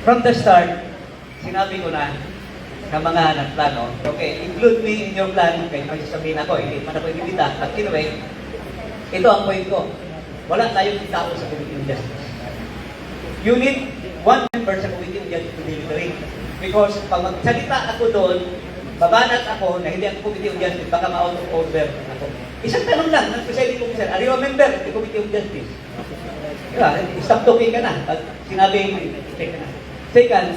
From the start, sinabi ko na sa mga nagplano, okay, include me in your plan, kaya may sasabihin ako, hindi man ako inibita. At anyway, ito ang point ko. Wala tayong tao sa Committee on Justice. You need one member sa Committee on Justice to delivery. Because pag magsalita ako doon, babanat ako na hindi ako Committee on Justice, baka ma-out of order ako. Isang tanong lang ng presiding officer, are you a member of the Committee on Justice? Diba? Stop talking ka na. Pag sinabi, check ka na. Second,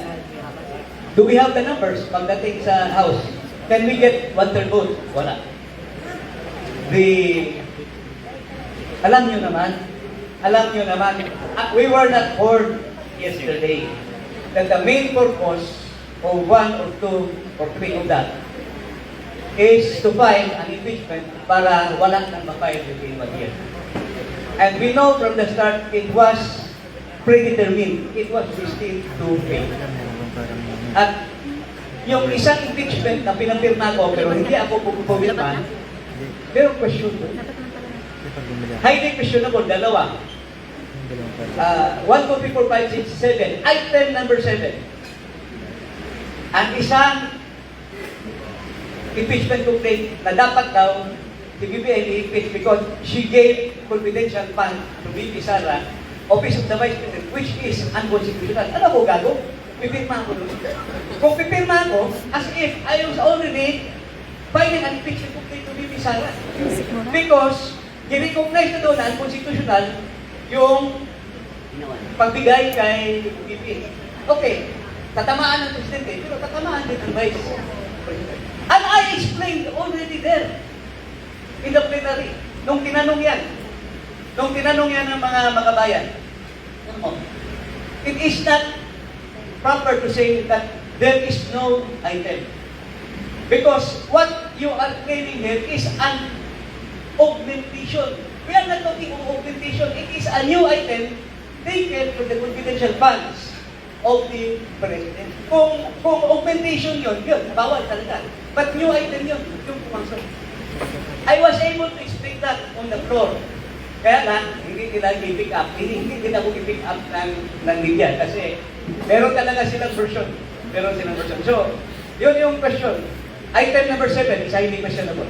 do we have the numbers pagdating sa House? Can we get 1/3 vote? Wala. Alam nyo naman, we were not warned yesterday that the main purpose of one or two or three of that is to file an impeachment para wala nang ma-file within 1 year. And we know from the start, it was predetermined. It was destined to fail. At yung isang impeachment na pinapirma ko, pero hindi ako pumirma, pero question ko. Highly questionable, dalawa. 1, 2, 3, 4, 5, 6, 7. Item number 7. Ang isang impeachment complaint na dapat daw si BBI i-impeach because she gave confidential fund to BP Sara, Office of the Vice President, which is unconstitutional. Ano ko gago? Pipirma ko doon. Kung pipirma ko, as if I was already filing an impeachment complaint to BP Sara. Because i-recognize na doon na unconstitutional yung pagbigay kay BP. Okay, tatamaan ng Presidente, pero tatamaan din ang Vice President. And I explained already there in the plenary. Nung tinanong yan ng mga makabayan, it is not proper to say that there is no item. Because what you are claiming here is an augmentation. We are not talking of augmentation. It is a new item taken from the confidential funds of the President. Kung augmentation yun, bawal talaga. But new item yun, yung pumasok. I was able to explain that on the floor. Kaya lang, hindi nila i-pick up. Hindi din ako i-pick up ng media kasi meron talaga silang version. So, yun yung question. Item number 7 is highly questionable.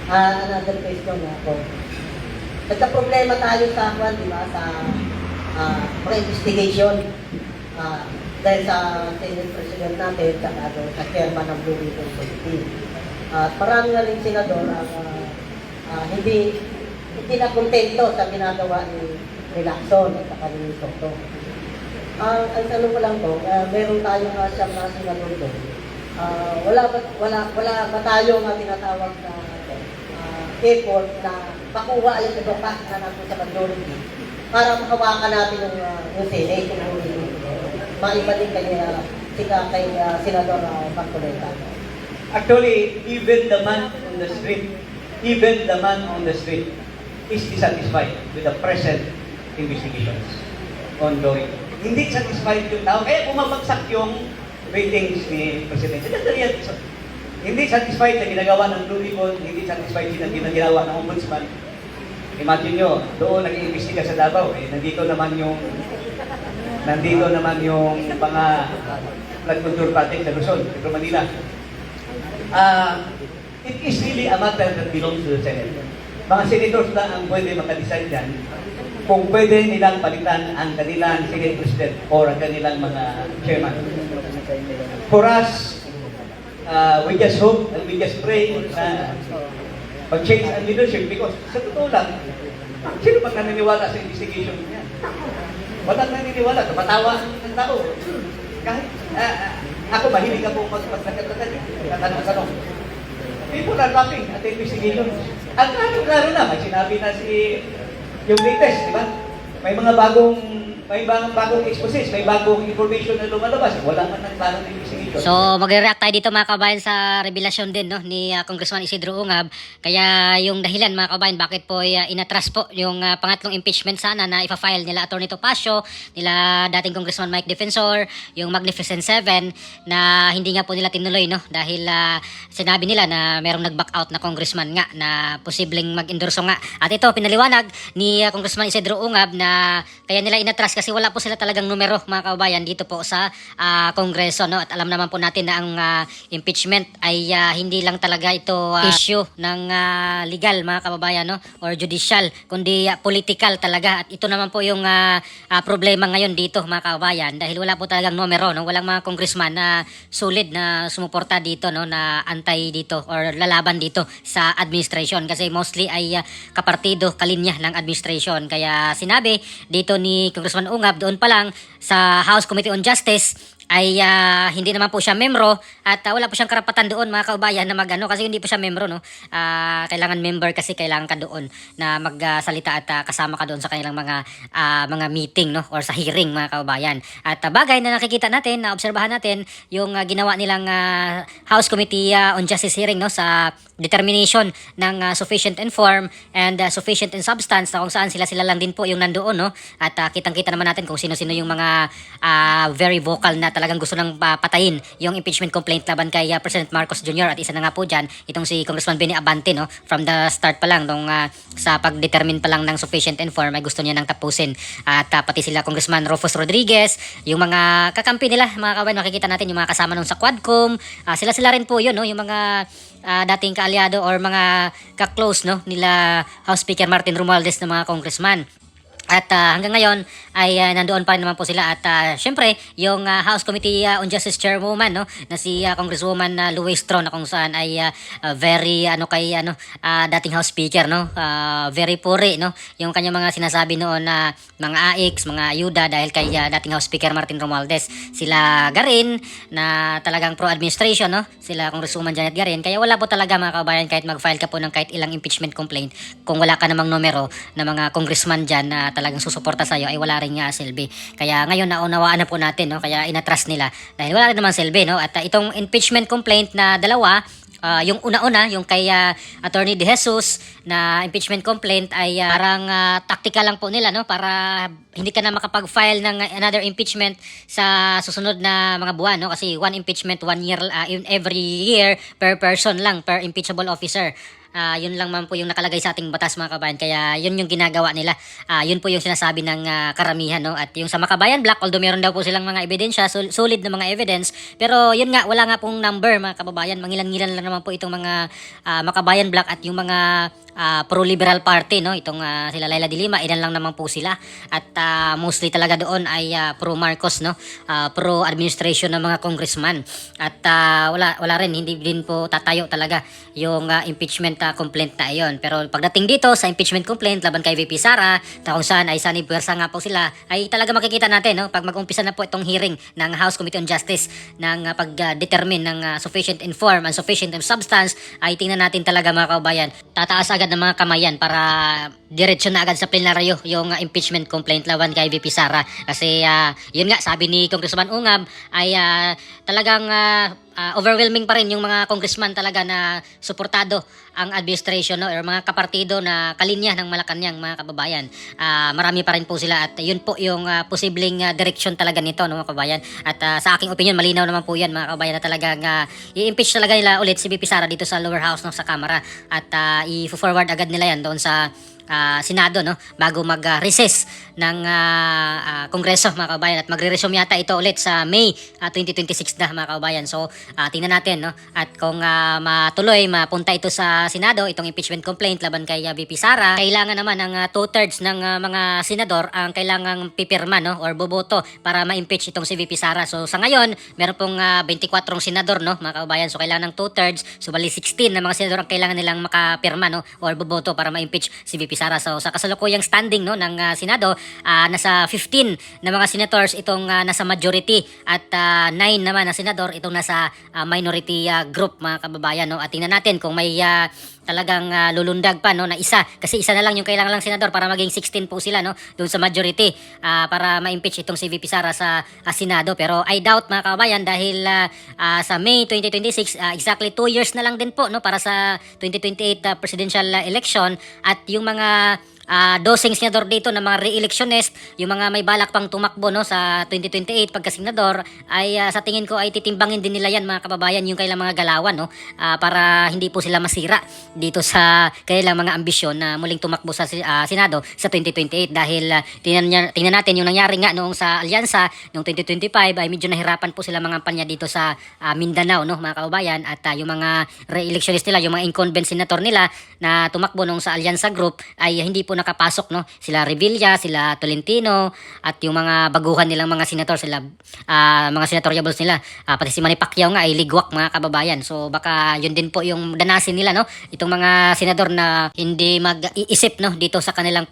Another question na ako. Nagka-problema tayo sa di ba, sa mga investigation dahil sa Senate President natin sa chairman ng Blue Ribbon Committee. Marami na rin senador ang hindi na kontento sa ginagawa ni Lacson at saka ni Soto. Ang tanong ko lang po, meron tayong siyam na senador doon. Wala ba tayong tinatawag na effort na makuha yung edukat na natin sa majority para makawakan natin yung Senate kung maiba din kay Senador Marcoleta. Actually, even the man on the street is dissatisfied with the present investigations ongoing. Hindi satisfied yung tao, kaya bumabagsak yung ratings ni Presidente. That's the real reason. Hindi satisfied sa ginagawa ng Blue Ribbon, hindi satisfied sa ginagawa ng Ombudsman. Imagine nyo, doon nag-iimbestiga sa Davao, nandito naman yung mga flood control project sa Luzon, Metro Manila. It is really a matter that belongs to the Senate. Mga senators lang ang pwede makadecide yan kung pwede nilang palitan ang kanilang Senate President or ang kanilang mga chairman. For us, we just hope and we just pray na mag-change ang leadership because sa totoo lang, sino bang naniniwala sa investigation niya? Walang naniniwala, kapatawa ng tao. Kahit ako mahilig ako magtanong. People are laughing at the investigation. At klaro na, may sinabi na yung latest, di ba? May bagong exposes, may bagong information na lumalabas. Wala man ng klaro na investigation. So, magre-react tayo dito mga kabayan sa revelasyon din ni Congressman Isidro Ungab. Kaya yung dahilan mga kabayan, bakit po inatras po yung pangatlong impeachment sana na ipa-file nila Atty. Topacio, nila dating Congressman Mike Defensor, yung Magnificent Seven na hindi nga po nila tinuloy dahil sinabi nila na merong nag-back out na congressman nga na posibleng mag-endorso nga. At ito, pinaliwanag ni Congressman Isidro Ungab na kaya nila inatras kasi wala po sila talagang numero mga kababayan dito po sa Kongreso, no? At alam naman po natin na ang impeachment ay hindi lang talaga ito issue ng legal mga kababayan, no? Or judicial, kundi political talaga. At ito naman po yung problema ngayon dito mga kababayan dahil wala po talagang numero, no? Walang mga congressman na solid na sumuporta dito, no? Na antay dito or lalaban dito sa administration kasi mostly ay kapartido, kalinya ng administration. Kaya sinabi dito ni Congressman Ungab doon pa lang sa House Committee on Justice ay hindi naman po siya membro at wala po siyang karapatan doon mga kababayan na magano kasi hindi po siya membro, no. Kailangan member kasi kailangan ka doon na magsalita at kasama ka doon sa kanilang mga meeting, no, or sa hearing mga kababayan. At bagay na nakikita natin, na obserbahan natin yung ginawa nilang House Committee on Justice hearing, no, sa determination ng sufficient in form and sufficient in substance na kung saan sila lang din po yung nandoon, no. At kitang-kita naman natin kung sino-sino yung mga very vocal na talagang gusto nang patayin yung impeachment complaint laban kay President Marcos Jr. At isa na nga po dyan, itong si Congressman Benny Abante, no, from the start pa lang nung sa pag-determine pa lang ng sufficient in form ay gusto niya nang tapusin. At pati sila Congressman Rufus Rodriguez, yung mga kakampi nila mga kabayan, makikita natin yung mga kasama nung sa Quadcom, sila rin po yun, no, yung mga dating kaalyado or mga ka-close, no, nila House Speaker Martin Romualdez na mga congressman. At hanggang ngayon ay nandoon pa rin naman po sila at syempre yung House Committee on Justice Chairwoman, no, na si Congresswoman Louise Tron na kung saan ay very dating House Speaker, no, very puri, no, yung kanyang mga sinasabi noon na mga AIX, mga ayuda dahil kay dating House Speaker Martin Romualdez. Sila Garin na talagang pro-administration, no, sila Congresswoman Janet Garin. Kaya wala po talaga mga kabayan kahit mag-file ka po ng kahit ilang impeachment complaint kung wala ka namang numero na mga congressman dyan na talagang susuporta sa'yo ay wala rin silbi. Kaya ngayon naunawaan na po natin, no, kaya inatras nila dahil wala rin naman silbi, no. At itong impeachment complaint na dalawa, yung una-una, yung kay Attorney De Jesus na impeachment complaint ay parang tactical lang po nila, no, para hindi ka na makapag-file ng another impeachment sa susunod na mga buwan, no, kasi one impeachment 1 year every year per person lang, per impeachable officer. Yun lang man po yung nakalagay sa ating batas mga kabayan. Kaya yun yung ginagawa nila. Yun po yung sinasabi ng karamihan, no? At yung sa Makabayan Black, although meron daw po silang mga ebidensya, solid na mga evidence, pero yun nga, wala nga pong number mga kababayan. Mangilan-ngilan lang naman po itong mga Makabayan Black at yung mga pro-liberal party, no, itong sila Laila de Lima, ilan lang naman po sila at mostly talaga doon ay pro-Marcos, no, pro-administration ng mga congressman at wala rin, hindi din po tatayo talaga yung impeachment complaint na iyon. Pero pagdating dito sa impeachment complaint laban kay VP Sara, kung saan ay sanib pwersa nga po sila, ay talaga makikita natin, no, pag mag-umpisa na po itong hearing ng House Committee on Justice ng pag-determine ng sufficient in form and sufficient in substance, ay tingnan natin talaga mga kababayan, tataas agad ng mga kamayan para diretsyo na agad sa plenaryo yung impeachment complaint laban kay VP Sara. Kasi yun nga, sabi ni Congressman Ungab ay talagang overwhelming pa rin yung mga congressman talaga na suportado ang administration, no, or mga kapartido na kalinya ng Malacanang mga kababayan. Marami pa rin po sila at yun po yung posibleng direksyon talaga nito, no, mga kababayan. At sa aking opinion, malinaw naman po yan mga kababayan na talagang i-impeach talaga nila ulit si VP Sara dito sa lower house, no, sa Kamara at i-forward agad nila yan doon sa Senado, no, bago mag-recess ng Kongreso mga kababayan at magre-resume yata ito ulit sa May 2026 na mga kababayan. So tingnan natin, no, at kung matuloy mapunta ito sa Senado, itong impeachment complaint laban kay VP Sara, kailangan naman ng 2/3 ng mga senador ang kailangang pipirma, no, or boboto para ma-impeach itong si VP Sara. So sa ngayon meron pong 24 senador, no, mga kababayan, so kailangan ng 2/3, so bali 16 na mga senador ang kailangan nilang makapirma, no, or boboto para ma-impeach si VP Sara. So sa kasalukuyang standing, no, ng Senado, nasa 15 na mga senators itong nasa majority at 9 naman na senador itong nasa minority group mga kababayan, no. At tingnan natin kung may talagang lulundag pa, no, na isa, kasi isa na lang yung kailangan lang senador para maging 16 po sila, no, doon sa majority para ma-impeach itong si VP Sara sa Senado. Pero I doubt mga kababayan dahil sa May 2026 exactly 2 years na lang din po, no, para sa 2028 presidential election at yung mga dosing senador dito na mga re-electionist, yung mga may balak pang tumakbo no sa 2028 pagka senador ay sa tingin ko ay titimbangin din nila yan mga kababayan yung kailang mga galawan no para hindi po sila masira dito sa kailang mga ambisyon na muling tumakbo sa Senado sa 2028 dahil tingnan natin yung nangyari nga noong sa alyansa noong 2025 ay medyo nahirapan po sila mga kampanya dito sa Mindanao no mga kababayan at yung mga re-electionist nila, yung mga incumbent senator nila na tumakbo nung sa alyansa group ay hindi po nakapasok no sila Revilla, sila Tolentino at yung mga baguhan nilang mga senator sila mga senatoriables nila pati si Manny Pacquiao nga ay ligwak mga kababayan. So baka yun din po yung danasin nila no itong mga senador na hindi mag-iisip no dito sa kanilang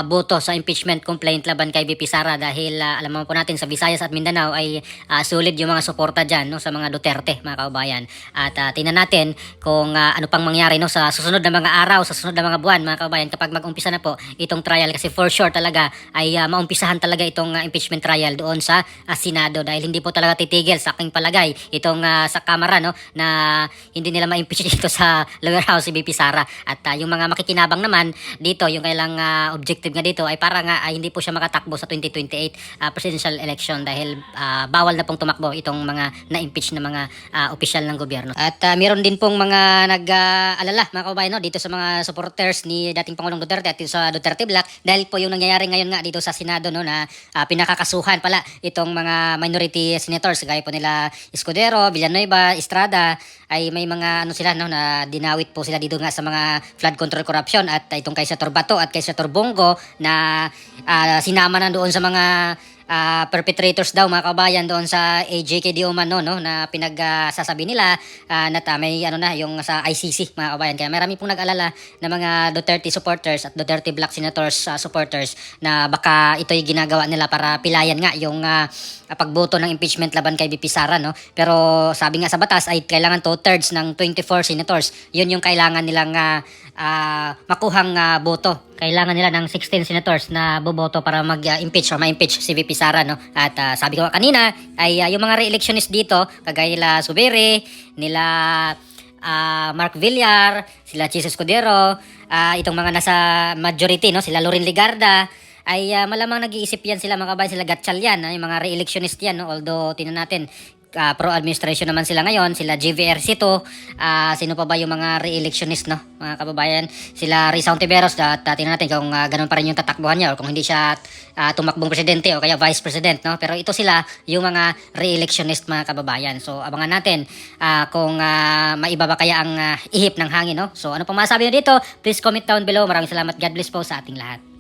boto sa impeachment complaint laban kay VP Sara dahil alam mo po natin sa Visayas at Mindanao ay solid yung mga suporta diyan no sa mga Duterte mga kababayan. At tingnan natin kung ano pang mangyari no sa susunod na mga araw, sa susunod na mga buwan mga kababayan kapag mag-umpisa na po itong trial kasi for sure talaga ay maumpisahan talaga itong impeachment trial doon sa Senado dahil hindi po talaga titigil sa aking palagay itong sa Kamara no na hindi nila ma-impeach dito sa lower house si VP Sara at yung mga makikinabang naman dito yung kailang objective nga dito ay para nga ay hindi po siya makatakbo sa 2028 presidential election dahil bawal na pong tumakbo itong mga na-impeach na mga opisyal ng gobyerno. At meron din pong mga nag-alala mga kababayan no, dito sa mga supporters ni dating Pangulong Duterte at sa Duterte Black dahil po yung nangyayari ngayon nga dito sa Senado no na pinakakasuhan pala itong mga minority senators gaya po nila Escudero, Villanueva, Estrada ay may mga ano sila no na dinawit po sila dito nga sa mga flood control corruption at itong kay Senator Bato at kay Senator Bongo na sinama na doon sa mga perpetrators daw mga kabayan doon sa AJK Umano no na pinagsasabi nila na may ano na yung sa ICC mga kabayan kaya marami pong nag-alala na mga Duterte supporters at Duterte Black Senators supporters na baka ito'y ginagawa nila para pilayan nga yung pagboto ng impeachment laban kay VP Sara no pero sabi nga sa batas ay kailangan 2/3 ng 24 senators yun yung kailangan nilang makuhang boto. Kailangan nila ng 16 senators na boboto para mag-impeach o ma-impeach si VP Sara no. At sabi ko kanina ay yung mga re-electionist dito kagaya nila Subere, nila Mark Villar, sila Chis Escudero, itong mga nasa majority no, sila Loren Legarda ay malamang nag-iisip yan sila mga kabayan, sila Gatchalian, yung mga re-electionist yan no? Although tinan natin pro-administration naman sila ngayon, sila JVR Cito, sino pa ba yung mga re-electionist no mga kababayan, sila Rizal Tiberos at tingnan natin kung ganun pa rin yung tatakbuhan niya or kung hindi siya tumakbong presidente o kaya vice president no pero ito sila yung mga re-electionist mga kababayan. So abangan natin kung maiba ba kaya ang ihip ng hangin no. So ano pang masasabi niyo dito, please comment down below. Maraming salamat, God bless po sa ating lahat.